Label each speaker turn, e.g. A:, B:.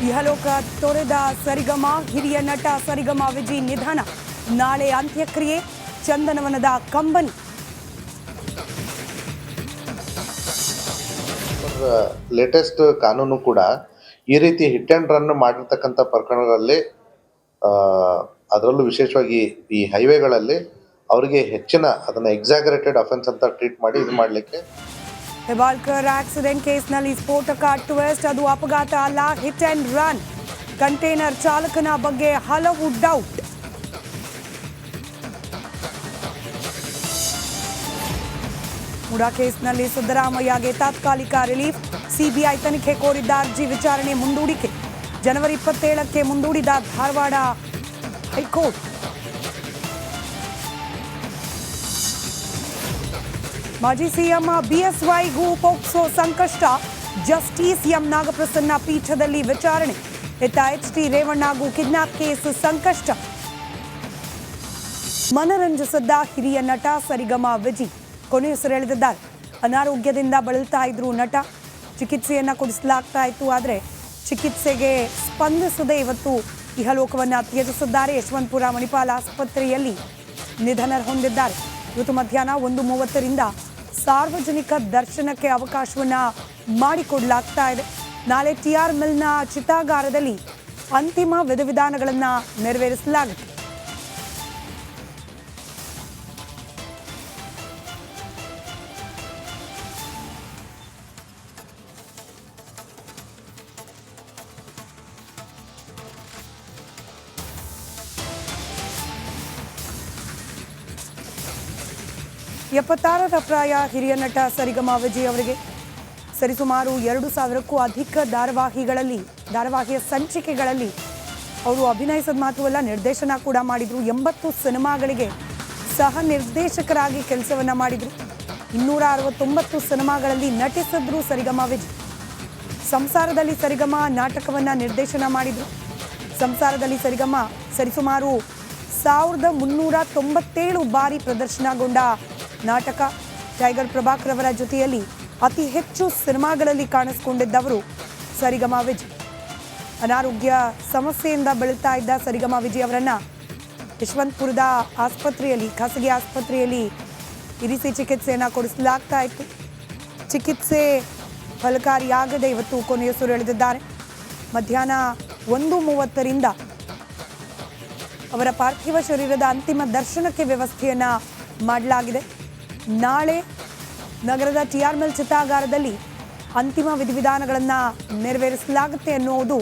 A: ಇಹಲೋಕ ತೊರೆದ ಸರಿಗಮ ಹಿರಿಯ ನಟ ಸರಿಗಮ ವಿಜಿ ನಿಧನ. ನಾಳೆ ಅಂತ್ಯಕ್ರಿಯೆ ಚಂದನವನದ ಕಂಬನಿ.
B: ಲೇಟೆಸ್ಟ್ ಕಾನೂನು ಕೂಡ ಈ ರೀತಿ ಹಿಟ್ ಆ್ಯಂಡ್ ರನ್ ಮಾಡಿರ್ತಕ್ಕಂಥ ಪ್ರಕರಣಗಳಲ್ಲಿ ಅದರಲ್ಲೂ ವಿಶೇಷವಾಗಿ ಈ ಹೈವೇಗಳಲ್ಲಿ ಅವರಿಗೆ ಹೆಚ್ಚಿನ ಅದನ್ನು ಎಕ್ಸಾಗರೇಟೆಡ್ ಅಫೆನ್ಸ್ ಅಂತ ಟ್ರೀಟ್ ಮಾಡಿ ಇದು ಮಾಡಲಿಕ್ಕೆ.
A: ಹೆಬ್ಬಾಳ್ಕರ್ ಆಕ್ಸಿಡೆಂಟ್ ಕೇಸ್ನಲ್ಲಿ ಸ್ಫೋಟಕ ಟ್ವಿಸ್ಟ್. ಅದು ಅಪಘಾತ ಅಲ್ಲ, ಹಿಟ್ ಆ್ಯಂಡ್ ರನ್. ಕಂಟೈನರ್ ಚಾಲಕನ ಬಗ್ಗೆ ಹಲವು ಡೌಟ್. ಮುಡಾ ಕೇಸ್ನಲ್ಲಿ ಸಿದ್ದರಾಮಯ್ಯಗೆ ತಾತ್ಕಾಲಿಕ ರಿಲೀಫ್. ಸಿಬಿಐ ತನಿಖೆ ಕೋರಿದ್ದ ಅರ್ಜಿ ವಿಚಾರಣೆ ಮುಂದೂಡಿಕೆ. ಜನವರಿ 27ಕ್ಕೆ ಮುಂದೂಡಿದ ಧಾರವಾಡ ಹೈಕೋರ್ಟ್. ಮಾಜಿ ಸಿಎಂ ಬಿಎಸ್ವೈಗೂ ಪೋಕ್ಸೋ ಸಂಕಷ್ಟ. ಜಸ್ಟಿಸ್ ಎಂ ನಾಗಪ್ರಸನ್ನ ಪೀಠದಲ್ಲಿ ವಿಚಾರಣೆ. ಇತ್ತ ಎಚ್ಡಿ ರೇವಣ್ಣಗೂ ಕಿಡ್ನಾಪ್ ಕೇಸ್ ಸಂಕಷ್ಟ. ಮನರಂಜಿಸಿದ್ದ ಹಿರಿಯ ನಟ ಸರಿಗಮ ವಿಜಿ ಕೊನೆಯುಸಿರೆಳೆದಿದ್ದಾರೆ. ಅನಾರೋಗ್ಯದಿಂದ ಬಳಲ್ತಾ ಇದ್ರು ನಟ. ಚಿಕಿತ್ಸೆಯನ್ನು ಕೊಡಿಸಲಾಗ್ತಾ ಇತ್ತು, ಆದರೆ ಚಿಕಿತ್ಸೆಗೆ ಸ್ಪಂದಿಸದೆ ಇವತ್ತು ಇಹಲೋಕವನ್ನು ತ್ಯಜಿಸಿದ್ದಾರೆ. ಯಶವಂತಪುರ ಮಣಿಪಾಲ ಆಸ್ಪತ್ರೆಯಲ್ಲಿ ನಿಧನ ಹೊಂದಿದ್ದಾರೆ. ಇವತ್ತು ಮಧ್ಯಾಹ್ನ 1:30ರಿಂದ ಸಾರ್ವಜನಿಕ ದರ್ಶನಕ್ಕೆ ಅವಕಾಶವನ್ನು ಮಾಡಿಕೊಡಲಾಗ್ತಾ ಇದೆ. ನಾಳೆ TR ಮಿಲ್ನ ಚಿತಾಗಾರದಲ್ಲಿ ಅಂತಿಮ ವಿಧಿವಿಧಾನಗಳನ್ನು ನೆರವೇರಿಸಲಾಗುತ್ತೆ. ಎಪ್ಪತ್ತಾರರ ಪ್ರಾಯ ಹಿರಿಯ ನಟ ಸರಿಗಮ ವಿಜಿ ಅವರಿಗೆ. ಸರಿಸುಮಾರು 2,000ಕ್ಕೂ ಅಧಿಕ ಧಾರಾವಾಹಿಯ ಸಂಚಿಕೆಗಳಲ್ಲಿ ಅವರು ಅಭಿನಯಿಸೋದು ಮಾತ್ರವಲ್ಲ, ನಿರ್ದೇಶನ ಕೂಡ ಮಾಡಿದರು. 80 ಸಿನಿಮಾಗಳಿಗೆ ಸಹ ನಿರ್ದೇಶಕರಾಗಿ ಕೆಲಸವನ್ನು ಮಾಡಿದರು. 269 ಸಿನಿಮಾಗಳಲ್ಲಿ ನಟಿಸಿದ್ರು ಸರಿಗಮ ವಿಜಿ. ಸಂಸಾರದಲ್ಲಿ ಸರಿಗಮ ನಾಟಕವನ್ನು ನಿರ್ದೇಶನ ಮಾಡಿದರು. ಸಂಸಾರದಲ್ಲಿ ಸರಿಗಮ ಸರಿಸುಮಾರು 1397 ಬಾರಿ ಪ್ರದರ್ಶನಗೊಂಡ ನಾಟಕ. ಟೈಗರ್ ಪ್ರಭಾಕರ್ ಅವರ ಜೊತೆಯಲ್ಲಿ ಅತಿ ಹೆಚ್ಚು ಸಿನಿಮಾಗಳಲ್ಲಿ ಕಾಣಿಸಿಕೊಂಡಿದ್ದವರು ಸರಿಗಮ ವಿಜಿ. ಅನಾರೋಗ್ಯ ಸಮಸ್ಯೆಯಿಂದ ಬಳಲ್ತಾ ಇದ್ದ ಸರಿಗಮ ವಿಜಿ ಅವರನ್ನು ಯಶವಂತಪುರದ ಆಸ್ಪತ್ರೆಯಲ್ಲಿ, ಖಾಸಗಿ ಆಸ್ಪತ್ರೆಯಲ್ಲಿ ಇರಿಸಿ ಚಿಕಿತ್ಸೆಯನ್ನು ಕೊಡಿಸಲಾಗ್ತಾ ಇತ್ತು. ಚಿಕಿತ್ಸೆ ಫಲಕಾರಿಯಾಗದೆ ಇವತ್ತು ಕೊನೆಯುಸಿರೆಳೆದಿದ್ದಾರೆ. ಮಧ್ಯಾಹ್ನ 1:30ರಿಂದ ಅವರ ಪಾರ್ಥಿವ ಶರೀರದ ಅಂತಿಮ ದರ್ಶನಕ್ಕೆ ವ್ಯವಸ್ಥೆಯನ್ನು ಮಾಡಲಾಗಿದೆ. ನಾಳೆ ನಗರದ TR ಮಿಲ್ ಚಿತಾಗಾರದಲ್ಲಿ ಅಂತಿಮ ವಿಧಿವಿಧಾನಗಳನ್ನು ನೆರವೇರಿಸಲಾಗುತ್ತೆ ಅನ್ನುವುದು